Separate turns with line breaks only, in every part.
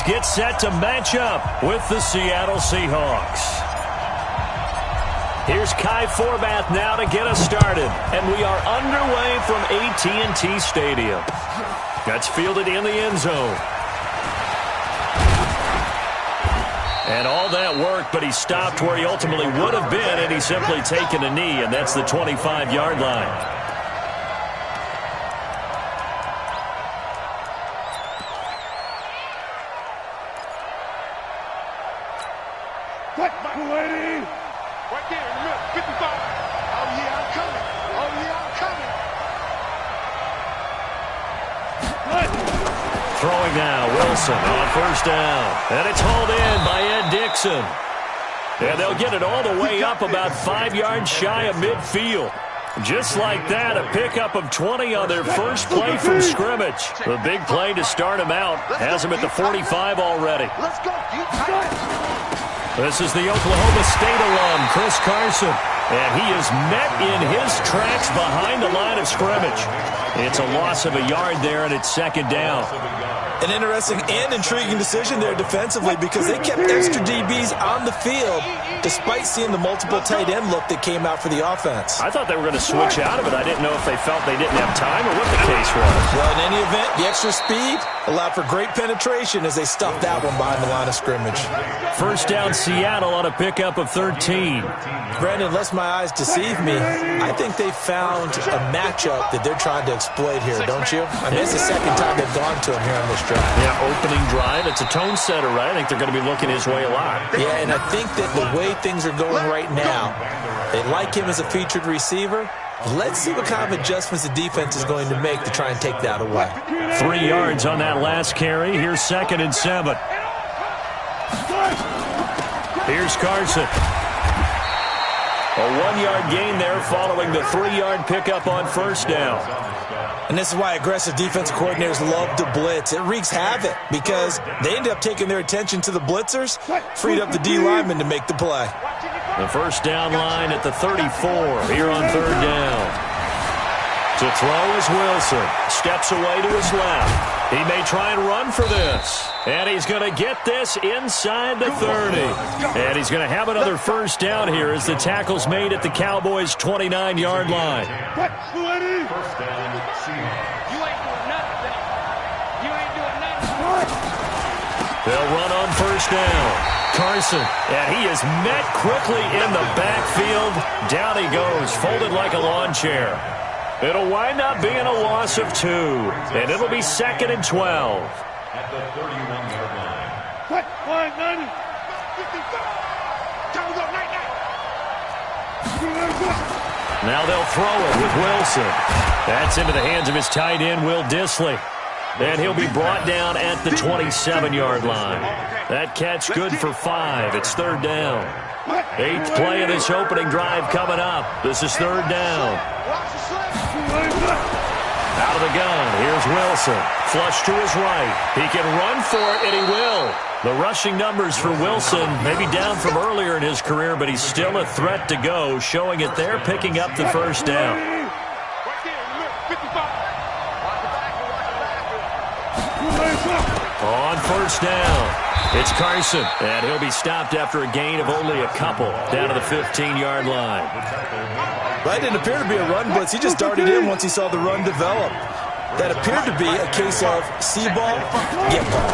get set to match up with the Seattle Seahawks. Here's Kai Forbath now to get us started. And we are underway from AT&T Stadium. That's fielded in the end zone. And all that work, but he stopped where he ultimately would have been, and he's simply taken a knee, and that's the 25-yard line. Throwing now, Wilson on first down. And it's hauled in by Ed Dixon. And they'll get it all the way up about 5 yards shy of midfield. Just like that, a pickup of 20 on their first play from scrimmage. The big play to start him out has him at the 45 already. This is the Oklahoma State alum, Chris Carson. And he is met in his tracks behind the line of scrimmage. It's a loss of a yard there, and it's second down.
An interesting and intriguing decision there defensively because they kept extra DBs on the field despite seeing the multiple tight end look that came out for the offense.
I thought they were going to switch out of it. I didn't know if they felt they didn't have time or what the case was.
Well, in any event, the extra speed allowed for great penetration as they stuffed that one behind the line of scrimmage.
First down, Seattle on a pickup of 13.
Brandon, unless my eyes deceive me, I think they found a matchup that they're trying to exploit here, don't you? I mean, it's the second time they've gone to him here on this drive.
Yeah, opening drive. It's a tone setter, right? I think they're going to be looking his way a lot.
Yeah, and I think that the way things are going right now, they like him as a featured receiver. Let's see what kind of adjustments the defense is going to make to try and take that away.
3 yards on that last carry. Here's 2nd and 7. Here's Carson. A 1-yard gain there following the 3-yard pickup on first down.
And this is why aggressive defensive coordinators love to blitz. It wreaks havoc because they end up taking their attention to the blitzers, freed up the D lineman to make the play.
The first down line at the 34 here on third down. To throw is Wilson. Steps away to his left. He may try and run for this. And he's going to get this inside the 30. And he's going to have another first down here as the tackle's made at the Cowboys' 29-yard line. They'll run on first down. Carson, and he is met quickly in the backfield. Down he goes, folded like a lawn chair. It'll wind up being a loss of 2, and it'll be 2nd and 12.
At the 31-yard line.
Now they'll throw it with Wilson. That's into the hands of his tight end, Will Dissly. And he'll be brought down at the 27-yard line. That catch good for 5. It's third down. 8th play of this opening drive coming up. This is third down. Out of the gun, here's Wilson. Flush to his right. He can run for it, and he will. The rushing numbers for Wilson may be down from earlier in his career, but he's still a threat to go, showing it there, picking up the first down. On first down, it's Carson, and he'll be stopped after a gain of only a couple, down to the 15-yard line.
That didn't appear to be a run blitz. He just darted in once he saw the run develop. That appeared to be a case of see ball, get ball.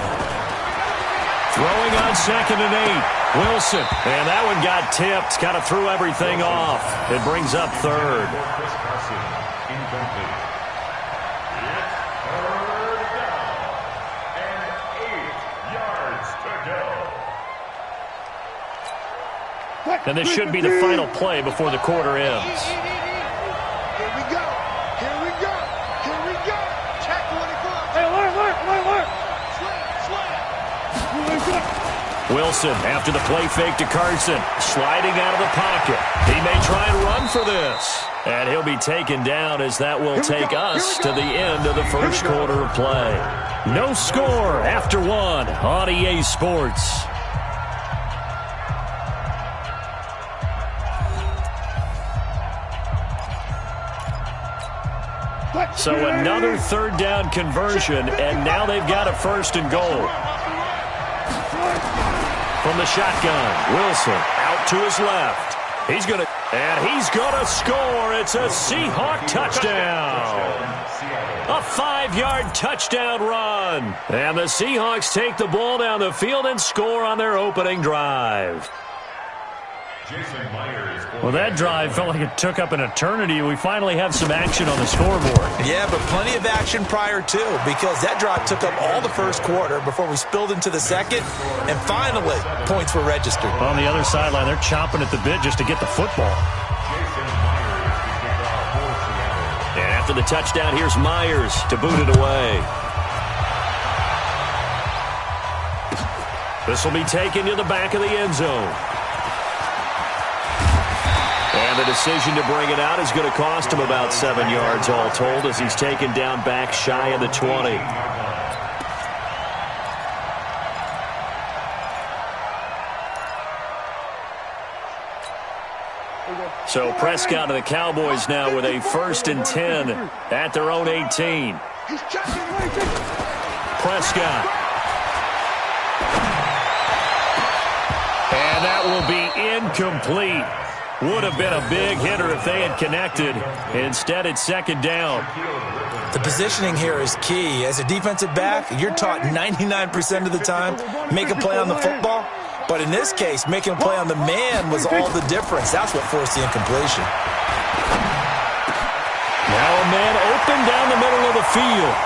Throwing on 2nd and 8, Wilson, and that one got tipped, kind of threw everything off. It brings up third. And this should be the final play before the quarter ends.
Here we go. Here we go. Here we go. Check 24. Hey, alert.
Wilson, after the play fake to Carson, sliding out of the pocket. He may try and run for this. And he'll be taken down as that will take us to the end of the first quarter of play. No score after 1 on EA Sports. So another third down conversion, and now they've got a 1st and goal. From the shotgun, Wilson out to his left. He's going to score. It's a Seahawk touchdown. A 5-yard touchdown run. And the Seahawks take the ball down the field and score on their opening drive.
Well, that drive felt like it took up an eternity, and we finally have some action on the scoreboard.
Yeah, but plenty of action prior to, because that drive took up all the first quarter before we spilled into the second, and finally, points were registered.
On the other sideline, they're chomping at the bit just to get the football.
And after the touchdown, here's Myers to boot it away. This will be taken to the back of the end zone. And the decision to bring it out is going to cost him about 7 yards all told as he's taken down back shy of the 20. So Prescott and the Cowboys now with a 1st and 10 at their own 18. Prescott. And that will be incomplete. Would have been a big hitter if they had connected. Instead, it's 2nd down.
The positioning here is key. As a defensive back, you're taught 99% of the time, make a play on the football. But in this case, making a play on the man was all the difference. That's what forced the incompletion.
Now a man open down the middle of the field.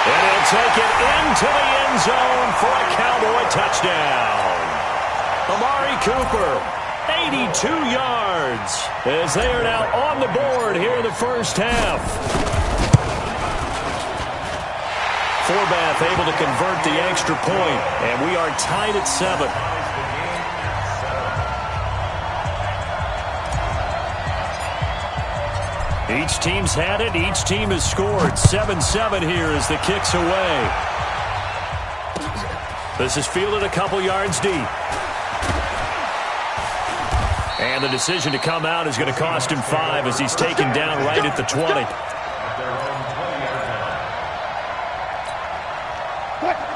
And he'll take it into the end zone for a Cowboy touchdown. Amari Cooper, 82 yards, as they are now on the board here in the first half. Forbath able to convert the extra point, and we are tied at 7. Each team's had it. Each team has scored. 7-7 here as the kick's away. This is fielded a couple yards deep. And the decision to come out is going to cost him 5 as he's taken down right at the 20.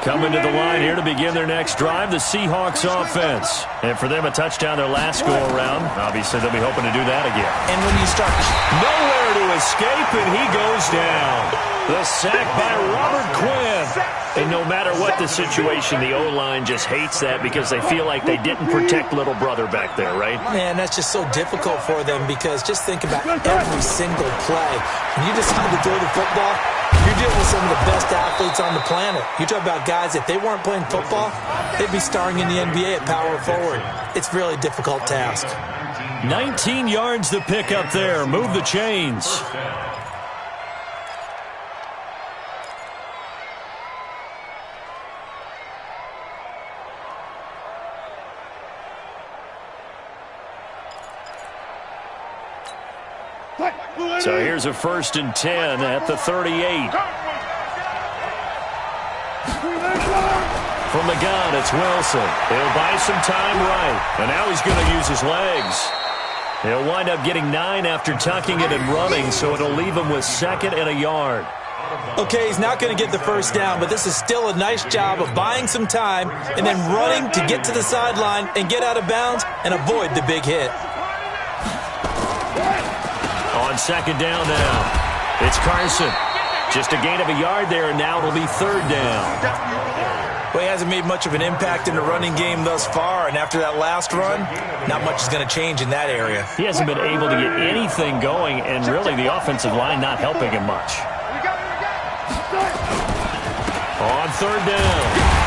Coming to the line here to begin their next drive, the Seahawks offense. And for them, a touchdown their last go-around. Obviously, they'll be hoping to do that again.
And when you start...
Nowhere to escape, and he goes down. The sack by Robert Quinn. And no matter what the situation, the O-line just hates that because they feel like they didn't protect little brother back there, right?
Man, that's just so difficult for them because just think about every single play. When you decide to throw the football, you're dealing with some of the best athletes on the planet. You talk about guys, if they weren't playing football, they'd be starring in the NBA at power forward. It's a really difficult task.
19 yards to pick up there. Move the chains. So here's a 1st and 10 at the 38. From the gun, it's Wilson. He'll buy some time right. And now he's going to use his legs. He'll wind up getting 9 after tucking it and running, so it'll leave him with 2nd and a yard.
Okay, he's not going to get the first down, but this is still a nice job of buying some time and then running to get to the sideline and get out of bounds and avoid the big hit.
On 2nd down now, it's Carson. Just a gain of a yard there, and now it'll be 3rd down.
Well, he hasn't made much of an impact in the running game thus far, and after that last run, not much is going to change in that area.
He hasn't been able to get anything going, and really the offensive line not helping him much. On 3rd down,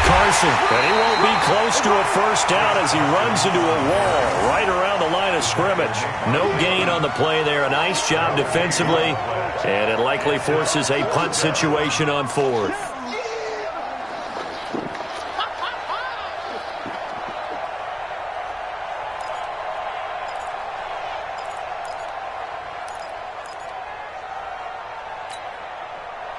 Carson, but he won't be close to a first down as he runs into a wall right around the line of scrimmage. No gain on the play there. A nice job defensively, and it likely forces a punt situation on 4th.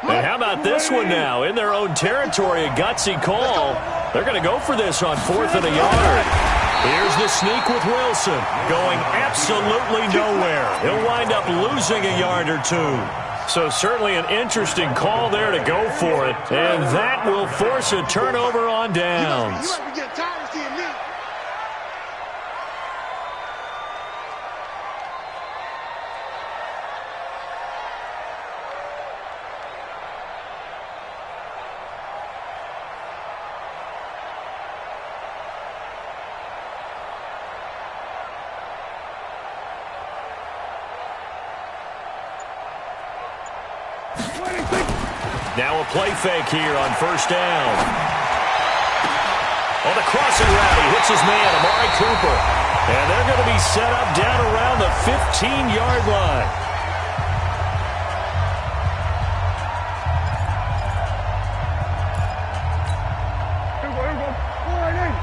And how about this one now? In their own territory, a gutsy call. They're going to go for this on 4th and a yard. Here's the sneak with Wilson, going absolutely nowhere. He'll wind up losing a yard or 2. So certainly an interesting call there to go for it. And that will force a turnover on downs.
You might be getting tired of seeing me.
Now a play fake here on first down. On the crossing route, he hits his man, Amari Cooper. And they're going to be set up down around the 15-yard line.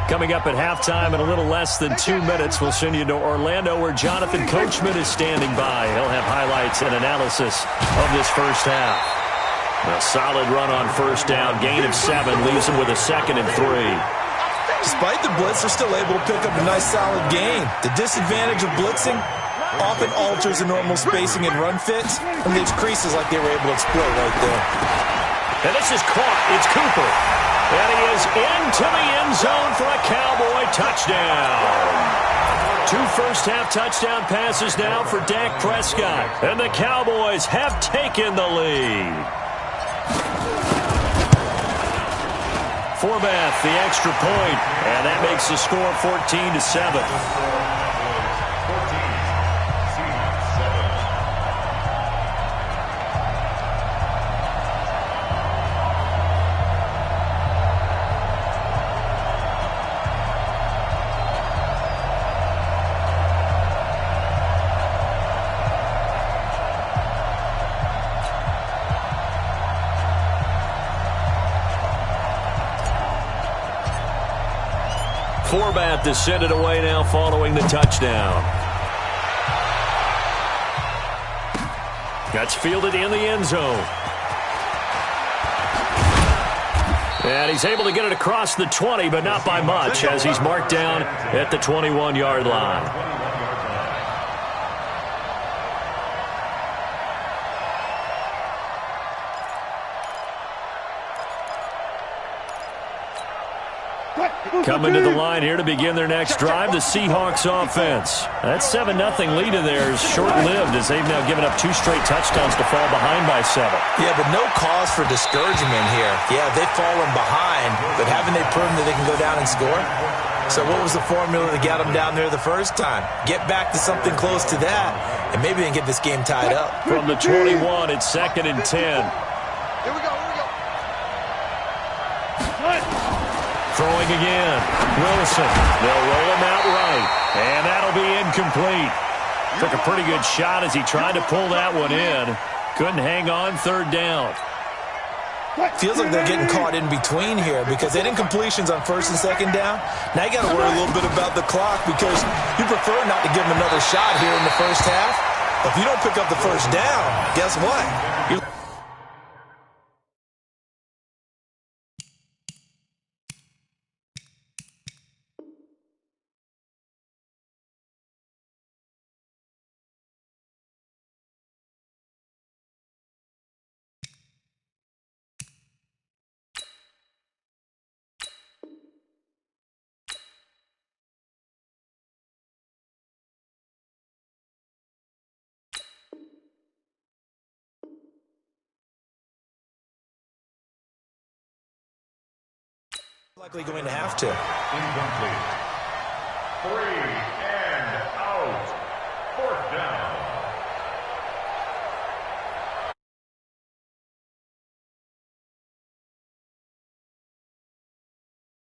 Coming up at halftime in a little less than 2 minutes, we'll send you to Orlando where Jonathan Coachman is standing by. He'll have highlights and analysis of this first half. A solid run on first down. Gain of 7 leaves him with a 2nd and 3.
Despite the blitz, they're still able to pick up a nice solid gain. The disadvantage of blitzing often alters the normal spacing and run fits and leaves creases like they were able to exploit right there.
And this is caught. It's Cooper. And he is into the end zone for a Cowboy touchdown. 2 first-half touchdown passes now for Dak Prescott. And the Cowboys have taken the lead. Forbath, the extra point, and that makes the score 14-7. Forbath is sent it away now following the touchdown. That's fielded in the end zone. And he's able to get it across the 20, but not by much, as he's marked down at the 21-yard line. Coming to the line here to begin their next drive, the Seahawks offense. That 7-0 lead of theirs short-lived as they've now given up 2 straight touchdowns to fall behind by 7.
Yeah, but no cause for discouragement here. Yeah, they've fallen behind, but haven't they proven that they can go down and score? So what was the formula that got them down there the first time? Get back to something close to that, and maybe they can get this game tied up.
From the 21, it's 2nd and 10.
Here we go, here we go.
Throwing again. Wilson. They'll roll him out right. And that'll be incomplete. Took a pretty good shot as he tried to pull that one in. Couldn't hang on 3rd down.
Feels like they're getting caught in between here because they didn't completions on 1st and 2nd down. Now you got to worry a little bit about the clock because you prefer not to give them another shot here in the first half. If you don't pick up the first down, guess what? Likely going to have to.
Incomplete. 3 and out.